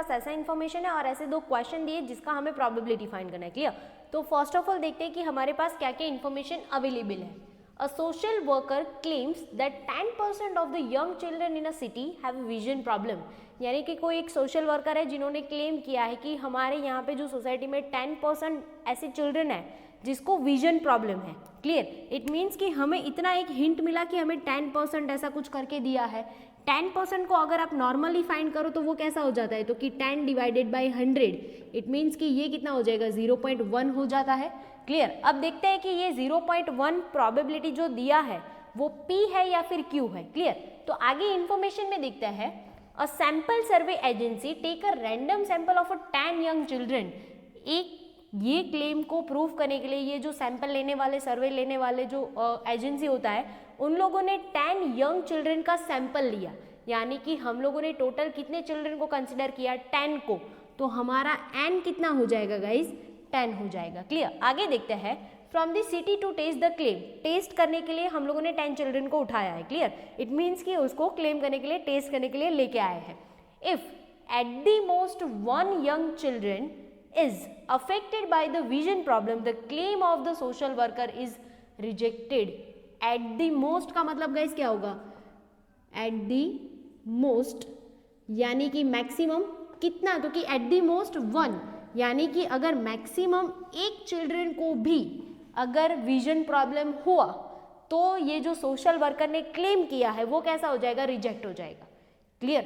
पास ऐसा इन्फॉर्मेशन है और ऐसे दो क्वेश्चन दिए जिसका हमें प्रोबेबिलिटी फाइंड करना है। क्लियर? तो फर्स्ट ऑफ ऑल देखते हैं कि हमारे पास क्या क्या इन्फॉर्मेशन अवेलेबल है। A social worker claims that 10% of the young children in a city have a vision problem। यानी कि कोई एक सोशल वर्कर है जिन्होंने क्लेम किया है कि हमारे यहाँ पे जो सोसाइटी में 10% ऐसे चिल्ड्रन है जिसको विजन प्रॉब्लम है। क्लियर? इट मीन्स कि हमें इतना एक हिंट मिला कि हमें 10% ऐसा कुछ करके दिया है। 10% को अगर आप नॉर्मली फाइंड करो तो वो कैसा हो जाता है, तो कि 10 डिवाइडेड बाई 100, इट मीन्स कि ये कितना हो जाएगा, 0.1 हो जाता है। क्लियर? अब देखते हैं कि ये 0.1 प्रोबेबिलिटी जो दिया है वो P है या फिर Q है। क्लियर? तो आगे इंफॉर्मेशन में देखते हैं, a sample survey agency take a random sample of 10 young children. एक ये क्लेम को प्रूव करने के लिए ये जो सैंपल लेने वाले, सर्वे लेने वाले जो एजेंसी होता है, उन लोगों ने 10 यंग चिल्ड्रन का सैंपल लिया। यानी कि हम लोगों ने टोटल कितने चिल्ड्रन को कंसिडर किया, 10 को। तो हमारा n कितना हो जाएगा गाइज, 10 हो जाएगा। क्लियर? आगे देखते हैं, from the city to test the claim. Test करने के लिए हम लोगों ने 10 चिल्ड्रन को उठाया है। क्लियर? इट मीन्स कि उसको क्लेम करने के लिए, टेस्ट करने के लिए लेके आए हैं। If at the most 1 young children is affected by the vision problem, the claim of the social worker is rejected। at the most का मतलब गाइस क्या होगा, at the most यानी कि मैक्सिमम कितना, तो कि at the most 1, यानी कि अगर मैक्सिमम एक चिल्ड्रन को भी अगर विजन प्रॉब्लम हुआ तो ये जो सोशल वर्कर ने क्लेम किया है वो कैसा हो जाएगा, रिजेक्ट हो जाएगा। क्लियर?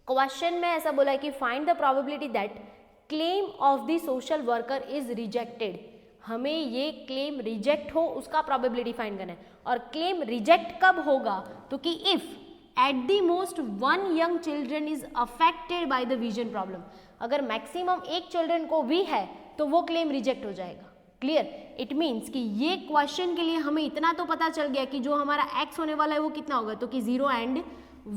क्वेश्चन में ऐसा बोला है कि find the probability that claim of the social worker is rejected. हमें ये क्लेम रिजेक्ट हो उसका प्रोबेबिलिटी फाइंड करना है। और क्लेम रिजेक्ट कब होगा, तो कि if at the most 1 young children is affected by the vision problem. अगर मैक्सिमम एक चिल्ड्रन को भी है तो वो क्लेम रिजेक्ट हो जाएगा। क्लियर? इट मीन्स कि ये क्वेश्चन के लिए हमें इतना तो पता चल गया कि जो हमारा x होने वाला है वो कितना होगा, तो कि 0 and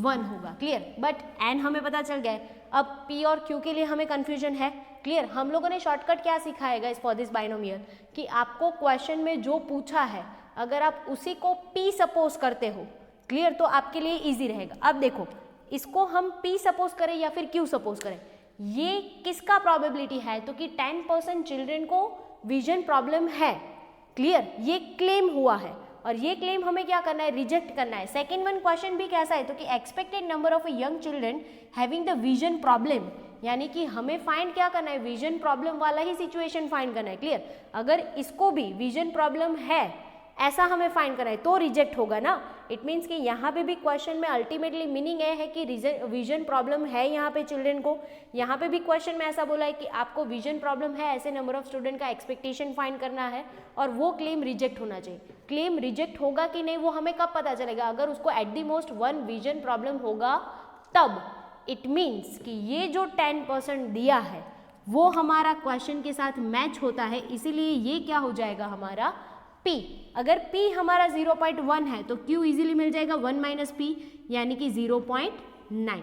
1 होगा। क्लियर? बट n हमें पता चल गया है। अब p और q के लिए हमें कंफ्यूजन है। क्लियर? हम लोगों ने शॉर्टकट क्या सीखा है गाइस फॉर दिस बाइनोमियल, कि आपको क्वेश्चन में जो पूछा है अगर आप उसी को p सपोज करते हो, क्लियर, तो आपके लिए इजी रहेगा। अब देखो, इसको हम p सपोज करें या फिर q सपोज करें, ये किसका प्रोबेबिलिटी है, तो कि 10% चिल्ड्रन को विजन प्रॉब्लम है। क्लियर? ये क्लेम हुआ है और ये क्लेम हमें क्या करना है, रिजेक्ट करना है। सेकेंड वन क्वेश्चन भी कैसा है, तो कि expected number of young children having the vision problem, यानी कि हमें फाइंड क्या करना है, विजन प्रॉब्लम वाला ही सिचुएशन फाइंड करना है। क्लियर? अगर इसको भी विजन प्रॉब्लम है ऐसा हमें फाइंड करना है तो रिजेक्ट होगा ना। इट मीन्स कि यहाँ पे भी क्वेश्चन में अल्टीमेटली मीनिंग ये है कि विजन प्रॉब्लम है यहाँ पे चिल्ड्रन को। यहाँ पे भी क्वेश्चन में ऐसा बोला है कि आपको विजन प्रॉब्लम है, ऐसे नंबर ऑफ स्टूडेंट का एक्सपेक्टेशन फाइंड करना है और वो क्लेम रिजेक्ट होना चाहिए। क्लेम रिजेक्ट होगा कि नहीं वो हमें कब पता चलेगा, अगर उसको at the most 1 vision problem होगा तब। इट मीन्स कि ये जो 10% दिया है वो हमारा क्वेश्चन के साथ मैच होता है, इसीलिए ये क्या हो जाएगा हमारा P। अगर P हमारा 0.1 है तो Q इजीली मिल जाएगा 1 माइनस P, यानी कि 0.9।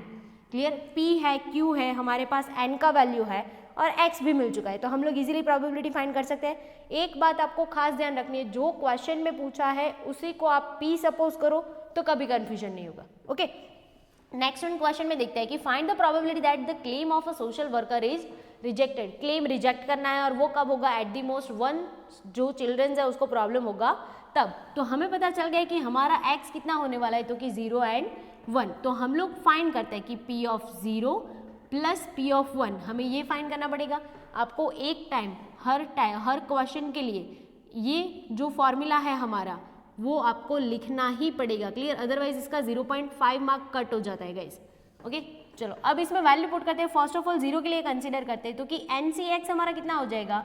क्लियर? P है, Q है, हमारे पास N का वैल्यू है और X भी मिल चुका है, तो हम लोग इजीली प्रोबेबिलिटी फाइंड कर सकते हैं। एक बात आपको खास ध्यान रखनी है, जो क्वेश्चन में पूछा है उसी को आप P सपोज करो तो कभी कंफ्यूजन नहीं होगा। ओके, नेक्स्ट वन क्वेश्चन में देखते हैं कि find the probability that the claim of a social worker is rejected. Claim reject करना है और वो कब होगा, एट द मोस्ट 1 जो चिल्ड्रंस है उसको प्रॉब्लम होगा तब। तो हमें पता चल गया कि हमारा x कितना होने वाला है, तो कि 0 and 1। तो हम लोग फाइंड करते हैं कि p of 0 plus p of 1, हमें ये फाइंड करना पड़ेगा। आपको एक टाइम हर क्वेश्चन के लिए ये जो फॉर्मूला है हमारा वो आपको लिखना ही पड़ेगा। क्लियर? अदरवाइज इसका 0.5 मार्क कट हो जाता है गाइस। ओके, चलो अब इसमें वैल्यू पुट करते हैं। फर्स्ट ऑफ ऑल 0 के लिए कंसीडर करते हैं, तो कि NC(x) हमारा कितना हो जाएगा,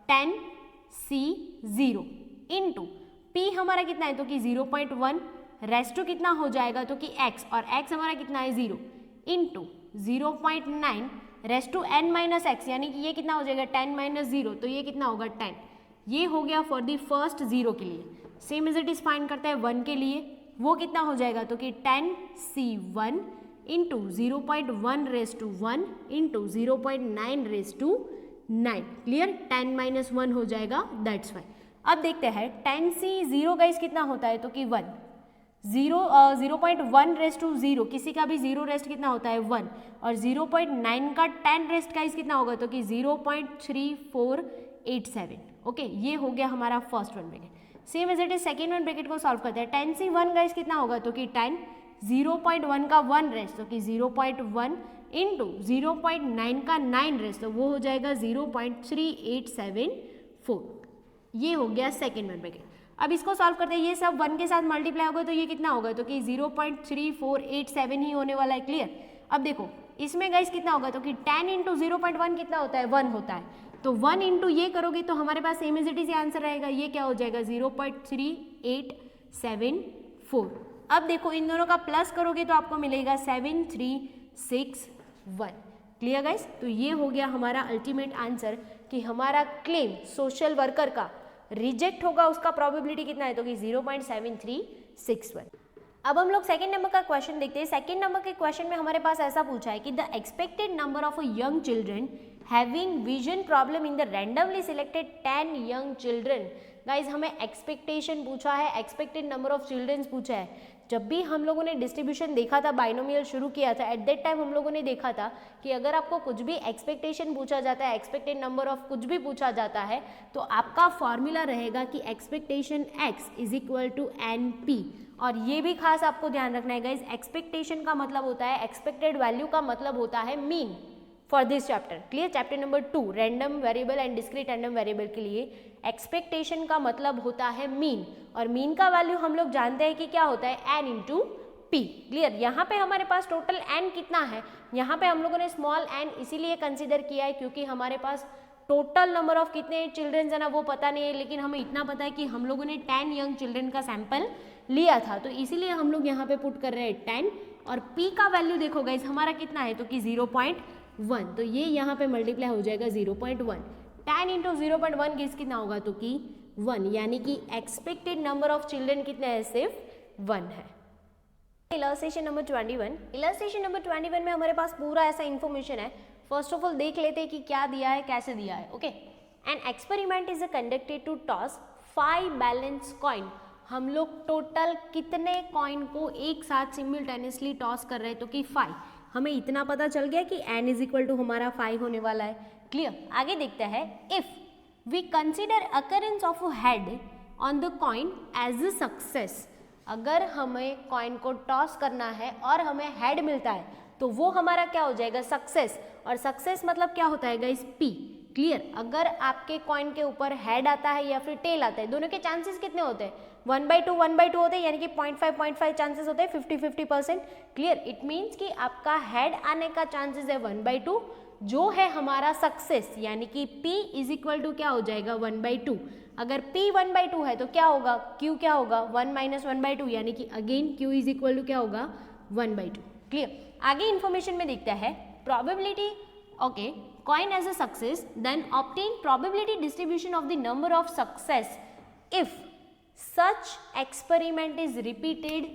10C0 इंटू P हमारा कितना है, तो कि 0.1 रेस्ट टू कितना हो जाएगा, तो कि x, और x हमारा कितना है 0 into 0.9 raised to n minus x, यानी कि ये कितना हो जाएगा 10 माइनस 0, तो ये कितना होगा 10। ये हो गया फॉर दी फर्स्ट 0 के लिए। Same as it is find करते हैं 1 के लिए, वो कितना हो जाएगा, तो कि 10C1 into 0.1 raise to 1 into 0.9 raise to 9। Clear? 10 minus 1 हो जाएगा, दैट्स वाई। अब देखते हैं 10C0 गाइस कितना होता है, तो कि 1। 0.1 रेस्ट टू 0, किसी का भी 0 रेस्ट कितना होता है 1, और 0.9 का 10 रेस्ट गाइस कितना होगा तो कि 0.3487। ओके, ये हो गया हमारा first one bracket. Same as it is second one bracket को सॉल्व करते हैं। 10 से 1 गाइस कितना होगा तो कि 10, 0.1 का 1 रेस्ट तो कि 0.1 इंटू 0.9 का 9 रेस्ट तो वो हो जाएगा 0.3874। ये हो गया सेकेंड वन ब्रैकेट। अब इसको सॉल्व करते हैं, ये सब 1 के साथ मल्टीप्लाई होगा तो ये कितना होगा तो कि 0.3487 ही होने वाला है। क्लियर। अब देखो इसमें गाइस कितना होगा तो कि 10 इंटू 0.1 कितना होता है 1 होता है, तो 1 इंटू ये करोगे तो हमारे पास same as it is answer रहेगा। ये क्या हो जाएगा 0.3874। अब देखो इन दोनों का प्लस करोगे तो आपको मिलेगा 7361। Clear guys. तो ये हो गया हमारा अल्टीमेट आंसर कि हमारा क्लेम सोशल वर्कर का रिजेक्ट होगा, उसका प्रोबेबिलिटी कितना है तो कि 0.7361। अब हम लोग सेकंड नंबर का क्वेश्चन देखते हैं। सेकंड नंबर के क्वेश्चन में हमारे पास ऐसा पूछा है कि the expected number of a young children having vision problem in the randomly selected 10 young children. Guys हमें एक्सपेक्टेशन पूछा है, एक्सपेक्टेड नंबर ऑफ चिल्ड्रन पूछा है। जब भी हम लोगों ने डिस्ट्रीब्यूशन देखा था, बाइनोमियल शुरू किया था, एट दैट टाइम हम लोगों ने देखा था कि अगर आपको कुछ भी एक्सपेक्टेशन पूछा जाता है, एक्सपेक्टेड नंबर ऑफ कुछ भी पूछा जाता है, तो आपका फॉर्मूला रहेगा कि expectation x is equal to NP। और ये भी खास आपको ध्यान रखना है गाइज, एक्सपेक्टेशन का मतलब होता है, एक्सपेक्टेड वैल्यू का मतलब होता है mean for this chapter. Clear. Chapter number 2 random variable and discrete random variable के लिए एक्सपेक्टेशन का मतलब होता है मीन, और मीन का वैल्यू हम लोग जानते हैं कि क्या होता है n इंटू पी। क्लियर। यहाँ पे हमारे पास टोटल n कितना है, यहाँ पे हम लोगों ने स्मॉल n इसीलिए कंसिडर किया है क्योंकि हमारे पास टोटल नंबर ऑफ कितने चिल्ड्रंस है ना वो पता नहीं है, लेकिन हमें इतना पता है कि हम लोगों ने 10 यंग चिल्ड्रन का सैंपल लिया था, तो इसीलिए हम लोग यहाँ पे पुट कर रहे हैं 10। और p का वैल्यू देखो गाइस हमारा कितना है तो कि 0.1, तो ये यहाँ पे मल्टीप्लाई हो जाएगा 0.1। 10 इंटू 0.1 कितना होगा तो कि 1, यानी कि एक्सपेक्टेड नंबर ऑफ चिल्ड्रन कितने हैं, सिर्फ 1 है। Illustration number 21। इलस्ट्रेशन नंबर 21 में हमारे पास पूरा ऐसा इन्फॉर्मेशन है। फर्स्ट ऑफ ऑल देख लेते हैं कि क्या दिया है, कैसे दिया है। Okay, an experiment is conducted to toss 5 balance coin. हम लोग टोटल कितने कॉइन को एक साथ सिमिल्टेनियसली टॉस कर रहे हैं तो कि 5। हमें इतना पता चल गया कि n इज इक्वल टू हमारा 5 होने वाला है। क्लियर। आगे देखते हैं, if we consider occurrence of a head on the coin as a success. अगर हमें कॉइन को टॉस करना है और हमें हेड मिलता है तो वो हमारा क्या हो जाएगा, सक्सेस। और सक्सेस मतलब क्या होता है गाइस, p। क्लियर। अगर आपके कॉइन के ऊपर हेड आता है या फिर टेल आता है, दोनों के चांसेस कितने होते हैं, 1/2 होते हैं, यानी कि 0.5 चांसेस होते हैं, 50-50%। क्लियर। इट मीन्स कि आपका हेड आने का चांसेस है 1/2, जो है हमारा सक्सेस, यानी कि p इज इक्वल टू क्या हो जाएगा 1/2। अगर p 1/2 है तो क्या होगा, q क्या होगा 1 - 1/2, यानी कि again q is equal to क्या होगा 1/2। क्लियर। आगे इन्फॉर्मेशन में दिखता है probability. Okay, coin as a success, then obtain probability distribution of the number of success if such experiment is repeated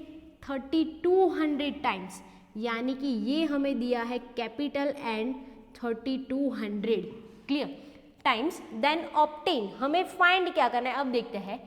3200 times. यानी कि ये हमें दिया है capital N 3200। Clear. Times, then obtain, हमें फाइंड क्या करना है, अब देखते हैं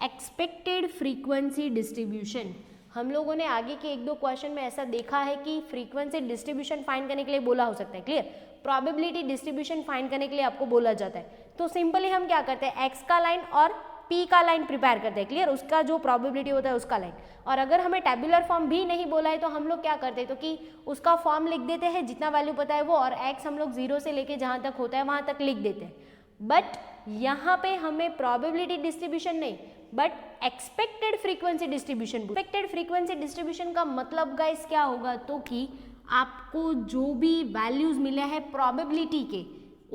एक्सपेक्टेड फ्रीक्वेंसी डिस्ट्रीब्यूशन। हम लोगों ने आगे के 1-2 क्वेश्चन में ऐसा देखा है कि फ्रीक्वेंसी डिस्ट्रीब्यूशन फाइंड करने के लिए बोला हो सकता है। क्लियर। प्रोबेबिलिटी डिस्ट्रीब्यूशन फाइंड करने के लिए आपको बोला जाता है, तो सिंपली हम क्या करते हैं, x का लाइन और p का लाइन प्रिपेयर करते हैं। क्लियर। उसका जो प्रोबेबिलिटी होता है उसका लाइन। और अगर हमें टेबुलर फॉर्म भी नहीं बोला है तो हम लोग क्या करते हैं तो कि उसका फॉर्म लिख देते हैं, जितना वैल्यू पता है वो, और x हम लोग 0 से लेके जहाँ तक होता है वहाँ तक लिख देते हैं। बट यहाँ पे हमें प्रोबेबिलिटी डिस्ट्रीब्यूशन नहीं, but expected frequency distribution. Expected frequency distribution का मतलब गाइस क्या होगा तो कि आपको जो भी वैल्यूज मिले हैं प्रोबेबिलिटी के,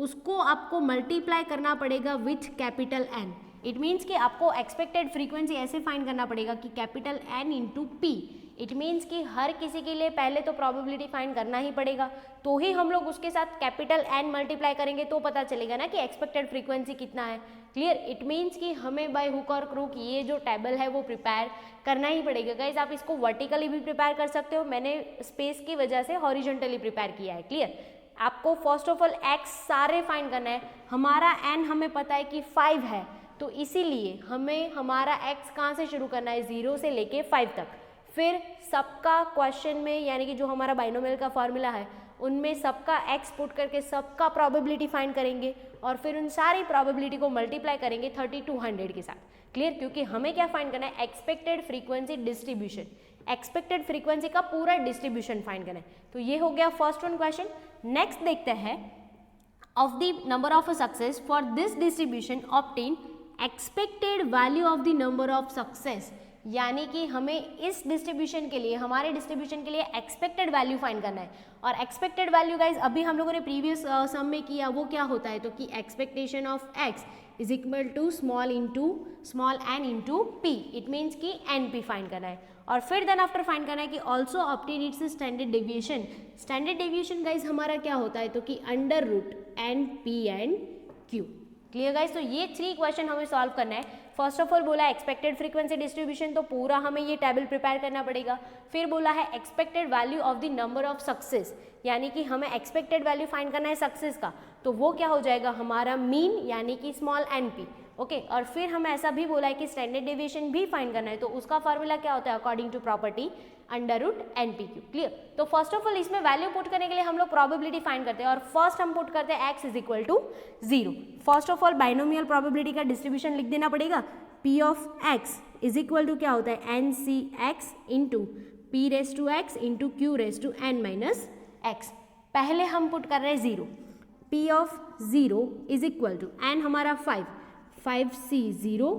उसको आपको मल्टीप्लाई करना पड़ेगा with capital N। It means कि आपको एक्सपेक्टेड फ्रीक्वेंसी ऐसे फाइंड करना पड़ेगा कि capital N into P। It means कि हर किसी के लिए पहले तो प्रोबेबिलिटी फाइंड करना ही पड़ेगा, तो ही हम लोग उसके साथ कैपिटल N मल्टीप्लाई करेंगे तो पता चलेगा ना कि एक्सपेक्टेड फ्रीक्वेंसी कितना है। क्लियर। इट मीन्स कि हमें बाय हुक और क्रूक ये जो टेबल है वो प्रिपेयर करना ही पड़ेगा। गाइस आप इसको वर्टिकली भी प्रिपेयर कर सकते हो, मैंने स्पेस की वजह से हॉरिजॉन्टली प्रिपेयर किया है। क्लियर। आपको फर्स्ट ऑफ ऑल x सारे फाइंड करना है। हमारा n हमें पता है कि 5 है, तो इसीलिए हमें हमारा x कहाँ से शुरू करना है, 0 से लेके 5 तक। फिर सबका क्वेश्चन में यानी कि जो हमारा बाइनोमियल का फॉर्मूला है उनमें सबका x पुट करके सबका प्रोबेबिलिटी फाइंड करेंगे और फिर उन सारी प्रोबेबिलिटी को मल्टीप्लाई करेंगे 3200 के साथ। क्लियर? क्योंकि हमें क्या फाइंड करना है, expected frequency distribution, expected frequency का पूरा डिस्ट्रीब्यूशन फाइंड करना है। तो ये हो गया फर्स्ट वन क्वेश्चन। नेक्स्ट देखते हैं, of the number of success for this distribution obtain expected value of the number of success, यानी कि हमें इस डिस्ट्रीब्यूशन के लिए, हमारे डिस्ट्रीब्यूशन के लिए एक्सपेक्टेड वैल्यू फाइंड करना है। और एक्सपेक्टेड वैल्यू गाइज अभी हम लोगों ने प्रीवियस सम में किया, वो क्या होता है, तो कि expectation of x is equal to small n into p, it means कि np फाइंड करना है। और फिर देन आफ्टर फाइंड करना है कि also obtain its standard deviation. Standard deviation guys हमारा क्या होता है, तो कि under root np and q। Clear guys? तो ये 3 क्वेश्चन हमें सॉल्व करना है। फर्स्ट ऑफ ऑल बोला एक्सपेक्टेड फ्रीक्वेंसी डिस्ट्रीब्यूशन, तो पूरा हमें ये टेबल प्रिपेयर करना पड़ेगा। फिर बोला है expected value of the number of success, यानी कि हमें एक्सपेक्टेड वैल्यू फाइंड करना है सक्सेस का, तो वो क्या हो जाएगा हमारा मीन यानी कि स्मॉल np। ओके, और फिर हमें ऐसा भी बोला है कि स्टैंडर्ड डेविएशन भी फाइंड करना है, तो उसका फॉर्मूला क्या होता है, according to property under root npq। Clear? तो फर्स्ट ऑफ ऑल इसमें वैल्यू पुट करने के लिए हम लोग प्रोबेबिलिटी फाइंड करते हैं और फर्स्ट हम पुट करते हैं x is equal to 0। First of all binomial probability का डिस्ट्रीब्यूशन लिख देना पड़ेगा। p of x is equal to क्या होता है, ncx into p raise to x into q raise to n minus x। पहले हम पुट कर रहे हैं 0, p of 0 is equal to n हमारा 5c 0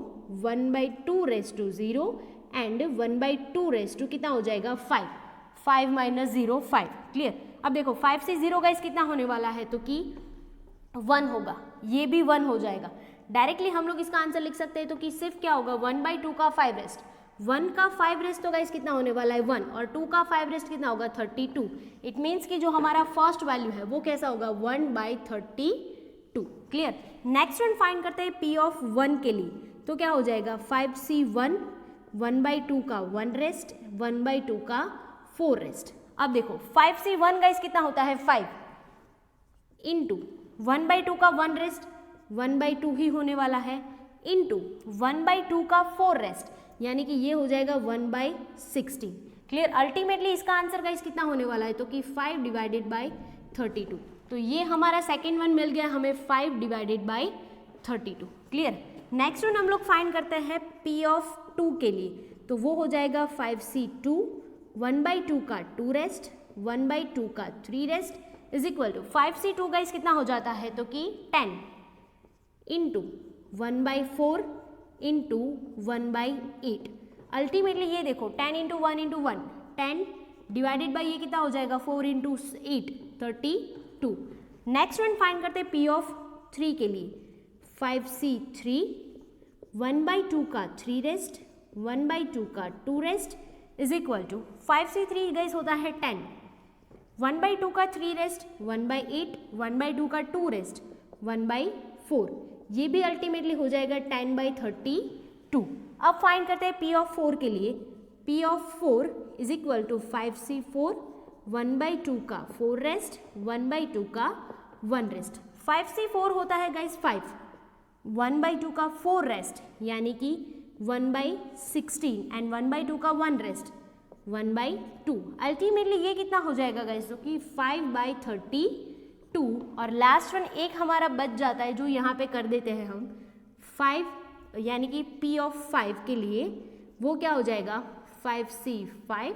1/2 raise to 0 and 1/2 raise to कितना हो जाएगा 5 माइनस 0 5। क्लियर? अब देखो 5 से 0 गाइस कितना होने वाला है, तो कि 1 होगा, ये भी 1 हो जाएगा। डायरेक्टली हम लोग इसका आंसर लिख सकते हैं, तो कि सिर्फ क्या होगा 1/2 का 5 रेस्ट, 1 का 5 रेस्ट तो गाइस कितना होने वाला है 1, और 2 का 5 रेस्ट कितना होगा 32। इट मीन्स कि जो हमारा फर्स्ट वैल्यू है वो कैसा होगा 1/32। क्लियर? नेक्स्ट वन फाइंड करते हैं p ऑफ 1 के लिए, तो क्या हो जाएगा 5c1 1/2 का 1 रेस्ट 1/2 का 4 रेस्ट। अब देखो 5c1 गाइस कितना होता है 5 इंटू 1/2 का 1 रेस्ट 1/2 ही होने वाला है इंटू 1/2 का 4 रेस्ट, यानी कि ये हो जाएगा 1/16। क्लियर? अल्टीमेटली इसका आंसर गाइस कितना होने वाला है, तो कि 5 डिवाइडेड बाई 32। तो ये हमारा सेकेंड वन मिल गया हमें 5 divided by 32। Clear? Next one हम लोग फाइंड करते हैं p ऑफ 2 के लिए, तो वो हो जाएगा 5c2 1/2 का 2 रेस्ट 1/2 का 3 raised is equal to 5c2 guys कितना हो जाता है, तो कि 10 इंटू 1/4 इंटू 1/8। अल्टीमेटली ये देखो 10 इंटू 1 इंटू 1 10 डिवाइडेड बाई ये कितना हो जाएगा 4 इंटू 8 32। नेक्स्ट वन फाइंड करते हैं p ऑफ 3 के लिए, 5c3 1/2 का 3 रेस्ट 1/2 का 2 raised is equal to 5c3 guys होता है 10 1/2 का 3 रेस्ट 1/8 1/2 का 2 रेस्ट 1/4, ये भी अल्टीमेटली हो जाएगा 10/32। अब फाइंड करते हैं p ऑफ 4 के लिए, p of 4 is equal to 5c4 1/2 का 4 रेस्ट 1/2 का 1 रेस्ट। 5c4 होता है गाइस 5 1/2 का 4 रेस्ट यानी कि 1/16 एंड 1/2 का 1 रेस्ट 1/2। अल्टीमेटली ये कितना हो जाएगा गाइस, तो कि 5/32। और लास्ट वन एक हमारा बच जाता है जो यहाँ पे कर देते हैं हम 5, यानी कि p ऑफ 5 के लिए वो क्या हो जाएगा 5c5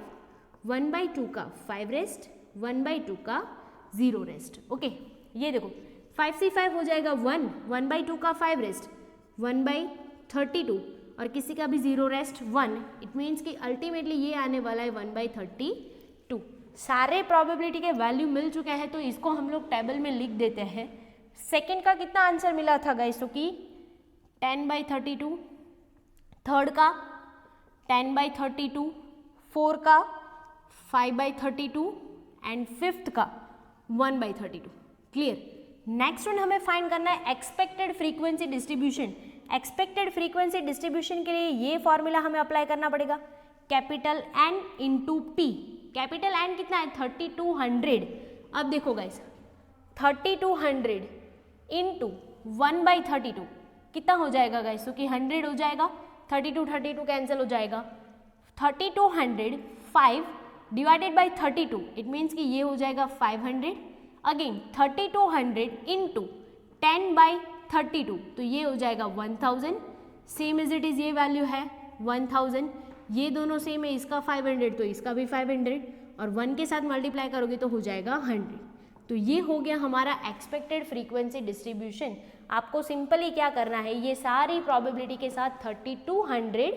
1/2 का 5 रेस्ट 1/2 का 0 रेस्ट। ओके, ये देखो 5c5 हो जाएगा 1/2 का 5 रेस्ट 1/32 और किसी का भी 0 रेस्ट 1। इट मीन्स कि अल्टीमेटली ये आने वाला है 1/32। सारे प्रोबेबिलिटी के वैल्यू मिल चुके हैं, तो इसको हम लोग टेबल में लिख देते हैं। सेकेंड का कितना आंसर मिला था गाइस, तो कि 10/32, थर्ड का 10/32, फोर का 5/32 एंड फिफ्थ का 1/32। क्लियर? नेक्स्ट वन हमें फाइंड करना है expected frequency distribution. Expected frequency distribution के लिए ये फॉर्मूला हमें अप्लाई करना पड़ेगा, capital N into P। Capital N कितना है 3200। अब देखो गाइस 3200 इंटू 1/32 कितना हो जाएगा गाइस, तो कि 100 हो जाएगा, 32 कैंसिल हो जाएगा, 3200 5 डिवाइडेड बाई 32, इट मीन्स कि ये हो जाएगा 500. अगेन 3200 इंटू 10 बाई 32, तो ये हो जाएगा 1000. सेम एज इट इज़ ये वैल्यू है 1000. ये दोनों सेम है, इसका 500 तो इसका भी 500, और 1 के साथ मल्टीप्लाई करोगे तो हो जाएगा 100. तो ये हो गया हमारा एक्सपेक्टेड फ्रीक्वेंसी डिस्ट्रीब्यूशन. आपको सिंपली क्या करना है, ये सारी प्रोबेबिलिटी के साथ 3200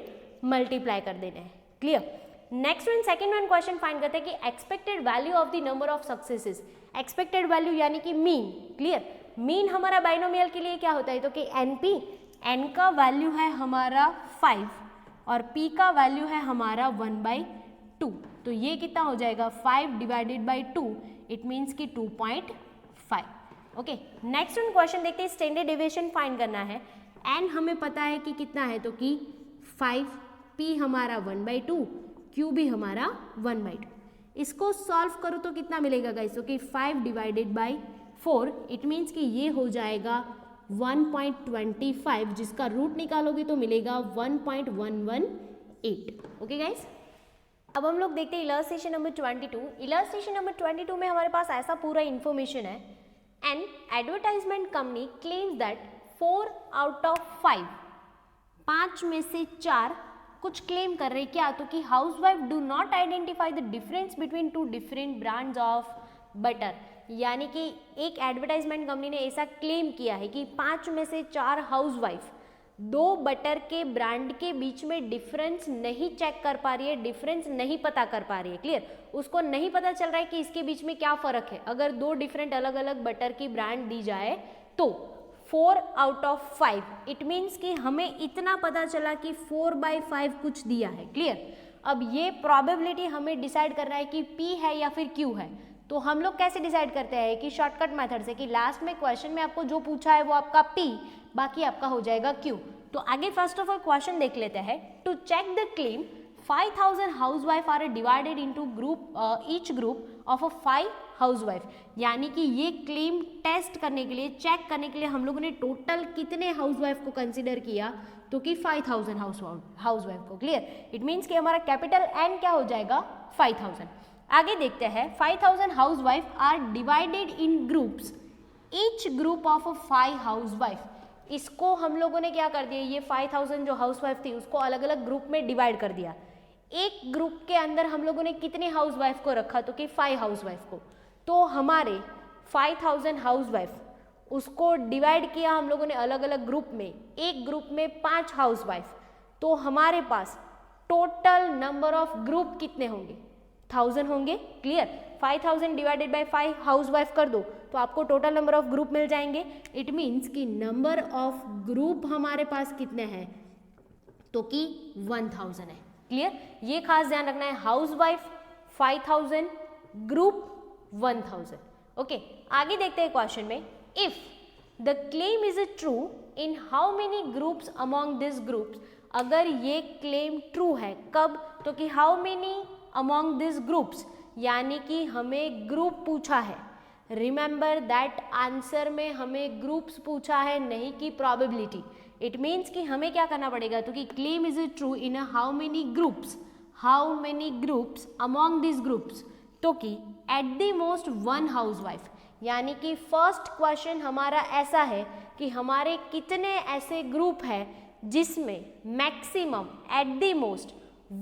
मल्टीप्लाई कर देना है. Clear. Next one, second one question find करते हैं कि expected value of the number of successes. Expected value यानी कि मीन. क्लियर. मीन हमारा बाइनोमियल के लिए क्या होता है, तो कि एनपी, एन का वैल्यू है हमारा 5 और पी का वैल्यू है हमारा 1/2. तो ये कितना हो जाएगा 5 डिवाइडेड बाई 2, इट मीन्स कि 2.5. ओके. नेक्स्ट वन क्वेश्चन देखते हैं, स्टैंडर्ड डेविएशन फाइंड करना है. एन हमें पता है कि कितना है, तो कि 5, पी हमारा 1/2, क्यू भी हमारा 1/2. इसको सॉल्व करो तो कितना मिलेगा गाइस, तो कि 5 डिवाइडेड बाई 4, इट मीन्स कि ये हो जाएगा 1.25, जिसका रूट निकालोगे तो मिलेगा 1.118. Okay guys. अब हम लोग देखते हैं इलस्ट्रेशन नंबर 22. इलस्ट्रेशन नंबर 22 में हमारे पास ऐसा पूरा इंफॉर्मेशन है. An advertisement company claims that 4 out of 5, 5 में से 4 कुछ क्लेम कर रहे क्या, तो कि housewife do not identify the difference between 2 different brands of butter. यानी कि एक एडवर्टाइजमेंट कंपनी ने ऐसा क्लेम किया है कि 5 में से 4 हाउसवाइफ 2 बटर के ब्रांड के बीच में डिफरेंस नहीं चेक कर पा रही है, डिफरेंस नहीं पता कर पा रही है. क्लियर. उसको नहीं पता चल रहा है कि इसके बीच में क्या फ़र्क है. अगर 2 डिफरेंट अलग अलग बटर की ब्रांड दी जाए तो 4 आउट ऑफ 5, इट मीन्स कि हमें इतना पता चला कि 4/5 कुछ दिया है. क्लियर. अब ये प्रोबेबिलिटी हमें डिसाइड करना है कि P है या फिर Q है. तो हम लोग कैसे डिसाइड करते हैं कि शॉर्टकट मेथड से, कि लास्ट में क्वेश्चन में आपको जो पूछा है वो आपका P, बाकी आपका हो जाएगा Q. तो आगे फर्स्ट ऑफ ऑल क्वेश्चन देख लेते हैं. To check the claim 5000 housewife are divided into group, each group of 5 housewife. यानी कि ये क्लेम टेस्ट करने के लिए, चेक करने के लिए हम लोगों ने टोटल कितने हाउसवाइफ को कंसीडर किया, तो कि 5000 हाउसवाइफ को. क्लियर. इट मीन्स कि हमारा कैपिटल एन क्या हो जाएगा 5000. आगे देखते हैं. 5000 housewife are divided in groups, each group of 5 housewife. इसको हम लोगों ने क्या कर दिया, ये 5000 जो हाउसवाइफ थी उसको अलग अलग ग्रुप में डिवाइड कर दिया. एक ग्रुप के अंदर हम लोगों ने कितने हाउसवाइफ को रखा, तो कि 5 हाउसवाइफ को. तो हमारे 5000 हाउसवाइफ उसको डिवाइड किया हम लोगों ने अलग अलग ग्रुप में, एक ग्रुप में 5 हाउसवाइफ. तो हमारे पास टोटल नंबर ऑफ ग्रुप कितने होंगे, 1000 होंगे. क्लियर. 5000 डिवाइडेड बाई 5 हाउसवाइफ कर दो तो आपको टोटल नंबर ऑफ ग्रुप मिल जाएंगे. इट मीन्स कि नंबर ऑफ ग्रुप हमारे पास कितने हैं, तो कि 1000 है. क्लियर. ये खास ध्यान रखना है, हाउसवाइफ 5000, ग्रुप 1000. ओके. आगे देखते हैं क्वेश्चन में. If the claim is true in how many groups among this groups. अगर ये क्लेम ट्रू है कब, तो कि how many among this groups, यानी कि हमें ग्रुप पूछा है. रिमेंबर दैट आंसर में हमें ग्रुप्स पूछा है, नहीं कि प्रोबेबिलिटी. इट मीन्स कि हमें क्या करना पड़ेगा, तो कि claim is true in how many groups among this groups, तो कि एट द मोस्ट 1 हाउसवाइफ. यानी कि फर्स्ट क्वेश्चन हमारा ऐसा है कि हमारे कितने ऐसे ग्रुप है जिसमें maximum at the most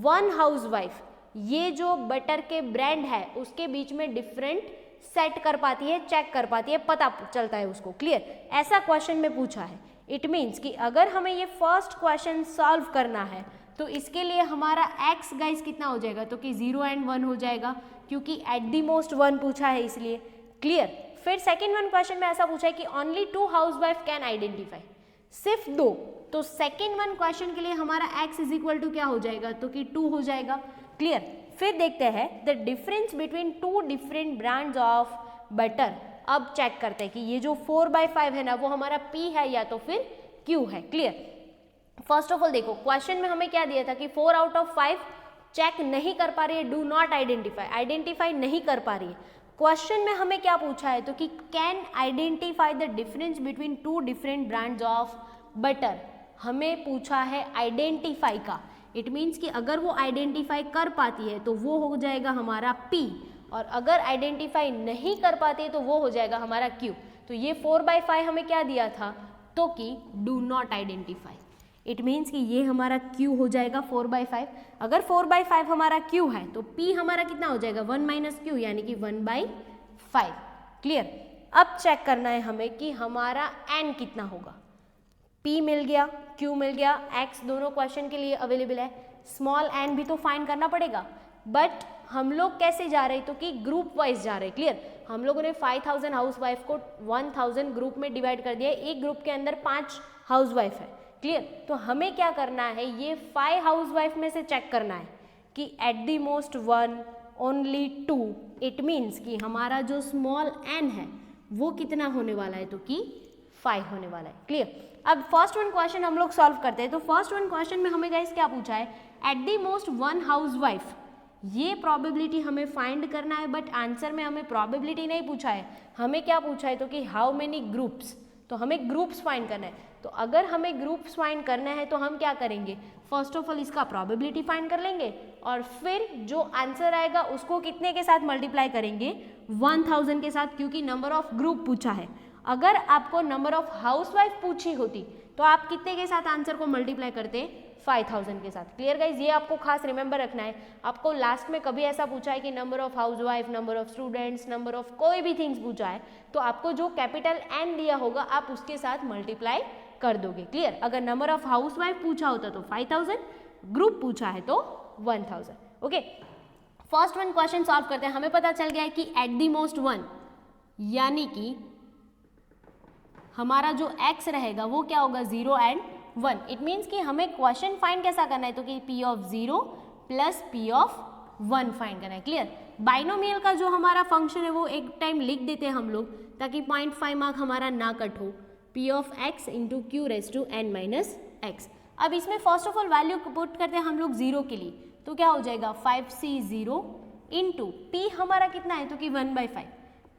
1 housewife ये जो बटर के ब्रांड है उसके बीच में डिफरेंट सेट कर पाती है, चेक कर पाती है, पता चलता है उसको. क्लियर. ऐसा क्वेश्चन में पूछा है. इट मीन्स कि अगर हमें ये फर्स्ट क्वेश्चन सॉल्व करना है तो इसके लिए हमारा x गाइस कितना हो जाएगा, तो कि 0 and 1 हो जाएगा, क्योंकि एट द मोस्ट 1 पूछा है इसलिए. क्लियर. फिर सेकेंड वन क्वेश्चन में ऐसा पूछा है कि ओनली 2 हाउसवाइफ कैन आइडेंटिफाई, सिर्फ 2. तो सेकेंड वन क्वेश्चन के लिए हमारा x इज इक्वल टू क्या हो जाएगा, तो कि 2 हो जाएगा. क्लियर. फिर देखते हैं the difference between 2 different brands of butter. अब चेक करते हैं कि ये जो 4/5 है ना वो हमारा P है या तो फिर Q है. क्लियर. फर्स्ट ऑफ ऑल देखो क्वेश्चन में हमें क्या दिया था कि 4 आउट ऑफ 5 चेक नहीं कर पा रही है, डू नॉट आइडेंटिफाई नहीं कर पा रही है. क्वेश्चन में हमें क्या पूछा है, तो कि can identify the difference between 2 different brands of butter. हमें पूछा है आइडेंटिफाई का. इट मीन्स कि अगर वो आइडेंटिफाई कर पाती है तो वो हो जाएगा हमारा P, और अगर आइडेंटिफाई नहीं कर पाती है तो वो हो जाएगा हमारा Q। तो ये 4/5 हमें क्या दिया था, तो कि do not identify. It means कि ये हमारा Q हो जाएगा 4/5। अगर 4/5 हमारा Q है तो P हमारा कितना हो जाएगा 1 - Q, यानी कि 1/5। क्लियर। अब चेक करना है हमें कि हमारा N कितना होगा। P मिल गया, Q मिल गया, X दोनों क्वेश्चन के लिए अवेलेबल है, स्मॉल n भी तो फाइंड करना पड़ेगा। बट हम लोग कैसे जा रहे हैं, तो कि ग्रुप वाइज जा रहे हैं। क्लियर। हम लोगों ने 5000 हाउसवाइफ को 1000 ग्रुप में डिवाइड कर दिया है, एक ग्रुप के अंदर 5 हाउसवाइफ है। क्लियर। तो हमें क्या करना है, ये 5 हाउसवाइफ में से चेक करना है कि at the most 1 only 2, it means कि हमारा जो स्मॉल n है वो कितना होने वाला है, तो कि 5 होने वाला है। क्लियर। अब फर्स्ट वन क्वेश्चन हम लोग सॉल्व करते हैं। तो फर्स्ट वन क्वेश्चन में हमें गाइस क्या पूछा है, एट द मोस्ट 1 हाउसवाइफ, ये प्रोबेबिलिटी हमें फाइंड करना है। बट आंसर में हमें प्रोबेबिलिटी नहीं पूछा है, हमें क्या पूछा है, तो कि हाउ मेनी ग्रुप्स, तो हमें ग्रुप्स फाइंड करना है। तो अगर हमें ग्रुप्स फाइंड करना है तो हम क्या करेंगे, फर्स्ट ऑफ ऑल इसका प्रोबेबिलिटी फाइंड कर लेंगे, और फिर जो आंसर आएगा उसको कितने के साथ मल्टीप्लाई करेंगे, 1000 के साथ, क्योंकि नंबर ऑफ ग्रुप पूछा है। अगर आपको नंबर ऑफ हाउसवाइफ पूछी होती तो आप कितने के साथ आंसर को मल्टीप्लाई करते, 5000 के साथ। क्लियर गाइज, ये आपको खास रिमेंबर रखना है। आपको लास्ट में कभी ऐसा पूछा है कि number of housewife, number of students, number of कोई भी थिंग्स पूछा है, तो आपको जो कैपिटल N दिया होगा आप उसके साथ मल्टीप्लाई कर दोगे। क्लियर। अगर नंबर ऑफ हाउसवाइफ पूछा होता तो 5000, ग्रुप पूछा है तो 1000। Okay, first one question solve करते हैं। हमें पता चल गया है कि एट द मोस्ट 1, यानी कि हमारा जो x रहेगा वो क्या होगा, 0 and 1। इट मीन्स कि हमें क्वेश्चन फाइंड कैसा करना है, तो कि P of 0 plus P of 1 find करना है। क्लियर। बाइनोमियल का जो हमारा फंक्शन है वो एक टाइम लिख देते हैं हम लोग, ताकि 0.5 मार्क हमारा ना कट हो। P of x into Q raise to n minus x। अब इसमें first of all value put करते हैं हम लोग 0 के लिए, तो क्या हो जाएगा 5C0 इंटू P हमारा कितना है, तो कि 1/5,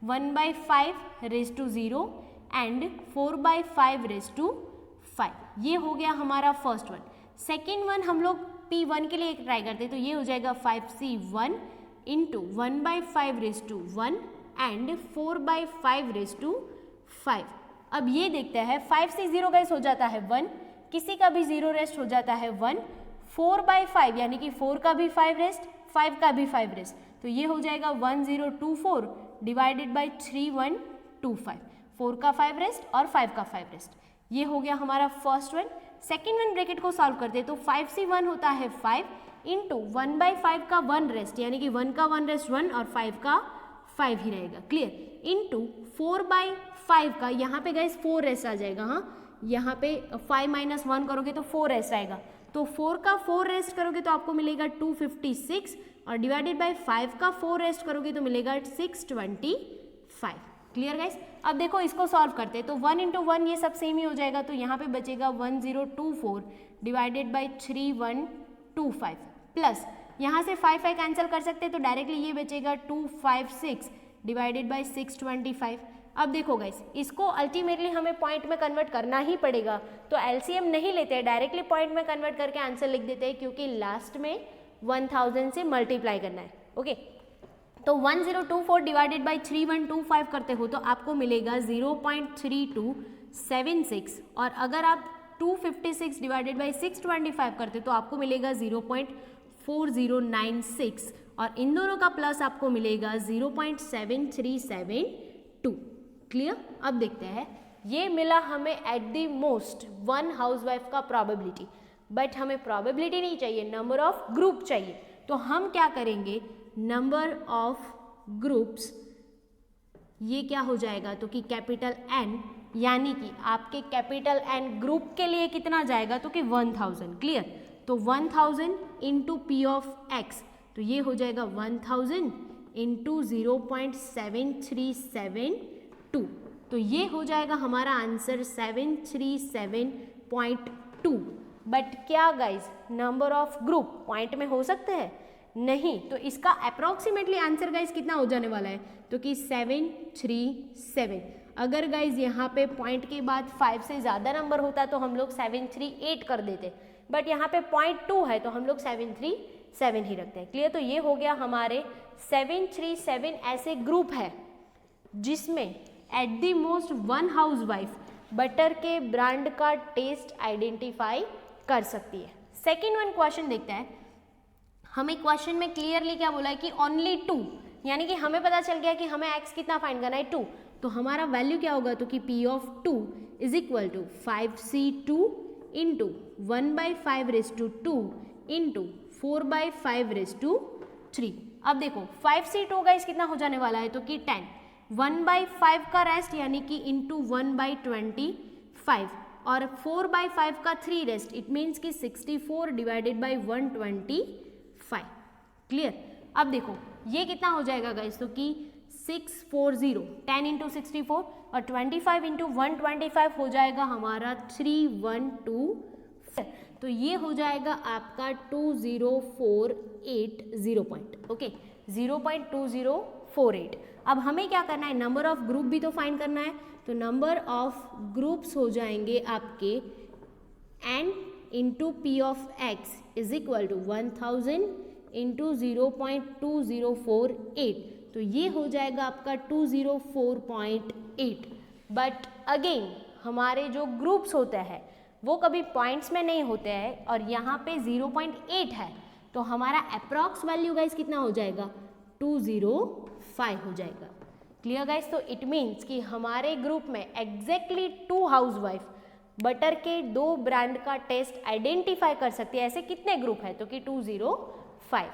1/5 raise to 0 and 4/5 raise to 5। ये हो गया हमारा फर्स्ट वन। सेकेंड वन हम लोग P1 के लिए ट्राई करते हैं, तो ये हो जाएगा 5C1 into 1/5 raise to 1 and 4/5 raise to 5। अब ये देखते हैं 5C0 गाइस हो जाता है 1, किसी का भी 0 रेस्ट हो जाता है 1, 4/5 यानी कि 4 का भी 5 रेस्ट, 5 का भी 5 रेस्ट, तो ये हो जाएगा 1024 डिवाइडेड बाई 3125। 4 का 5 रेस्ट और 5 का 5 रेस्ट, ये हो गया हमारा first one. Second one bracket को सॉल्व करते हैं, तो 5C1 होता है 5 इंटू 1/5 का 1 रेस्ट, यानी कि 1 का 1 रेस्ट 1 और 5 का 5 ही रहेगा। क्लियर। इंटू 4/5 का, यहाँ पे गाइस 4 रेस्ट आ जाएगा। हाँ, यहाँ पे 5 - 1 करोगे तो 4 रेस्ट आएगा, तो 4 का 4 रेस्ट करोगे तो आपको मिलेगा 256, और डिवाइडेड बाई 5 का 4 रेस्ट करोगे तो मिलेगा 625। Clear guys. अब देखो इसको सॉल्व करते हैं, तो 1 इंटू 1 ये सब सेम ही हो जाएगा, तो यहाँ पे बचेगा 1024 डिवाइडेड बाई 3125 प्लस यहाँ से 5 कैंसिल कर सकते हैं, तो डायरेक्टली ये बचेगा 256 डिवाइडेड बाई 625। अब देखो गाइस, इसको अल्टीमेटली हमें पॉइंट में कन्वर्ट करना ही पड़ेगा, तो एलसीएम नहीं लेते हैं, डायरेक्टली पॉइंट में कन्वर्ट करके आंसर लिख देते हैं, क्योंकि लास्ट में 1000 से मल्टीप्लाई करना है। ओके, तो 1024 डिवाइडेड बाई 3125 करते हो तो आपको मिलेगा 0.3276, और अगर आप 256 डिवाइडेड बाई 625 करते तो आपको मिलेगा 0.4096, और इन दोनों का प्लस आपको मिलेगा 0.7372। क्लियर। अब देखते हैं, ये मिला हमें एट द मोस्ट 1 हाउसवाइफ का प्रोबेबिलिटी, बट हमें प्रोबेबिलिटी नहीं चाहिए, नंबर ऑफ ग्रुप चाहिए। तो हम क्या करेंगे, नंबर ऑफ ग्रुप्स, ये क्या हो जाएगा, तो कि कैपिटल N, यानी कि आपके कैपिटल N ग्रुप के लिए कितना जाएगा, तो कि 1000। क्लियर। तो 1000 इंटू P ऑफ X, तो ये हो जाएगा 1000 इंटू 0.7372, तो ये हो जाएगा हमारा आंसर 737.2। बट क्या guys, number of group point में हो सकते हैं, नहीं, तो इसका अप्रोक्सीमेटली आंसर गाइज कितना हो जाने वाला है, तो कि 737। अगर गाइज यहाँ पे पॉइंट के बाद 5 से ज़्यादा नंबर होता तो हम लोग 738 कर देते, बट यहाँ पे 0.2 है तो हम लोग 737 ही रखते हैं। क्लियर? तो ये हो गया हमारे 737 ऐसे ग्रुप है जिसमें at the most one housewife butter के ब्रांड का टेस्ट आइडेंटिफाई कर सकती है। सेकेंड वन क्वेश्चन देखते हैं। हमें क्वेश्चन में क्लियरली क्या बोला है कि ओनली 2, यानी कि हमें पता चल गया कि हमें x कितना फाइंड करना है 2, तो हमारा वैल्यू क्या होगा, तो कि p of 2 is equal to 5c2 into 1/5 into 4/5 अब देखो 5c2 गाइस कितना हो जाने वाला है, तो कि 10, 1/5 का रेस्ट यानी कि इंटू 1/25 और 4/5 का 3 रेस्ट, इट मीन्स कि 64 डिवाइडेड बाई 125। क्लियर? अब देखो ये कितना हो जाएगा गाइस, तो कि 640, 10 इंटू 64 और 25 इंटू 125 हो जाएगा हमारा 3124। तो ये हो जाएगा आपका 2048 पॉइंट, ओके 0.2048। अब हमें क्या करना है, नंबर ऑफ ग्रुप भी तो फाइंड करना है, तो नंबर ऑफ ग्रुप्स हो जाएंगे आपके n into p of x is equal to 1000 into 0.2048, तो ये हो जाएगा आपका 204.8। बट अगेन हमारे जो ग्रुप्स होते हैं वो कभी पॉइंट्स में नहीं होते हैं और यहाँ पे 0.8 है, तो हमारा अप्रॉक्स वैल्यू गाइस कितना हो जाएगा, 205 हो जाएगा। Clear guys? तो इट मीन्स कि हमारे ग्रुप में एग्जैक्टली 2 हाउसवाइफ बटर के 2 ब्रांड का टेस्ट आइडेंटिफाई कर सकती है। ऐसे कितने ग्रुप है, तो कि 205।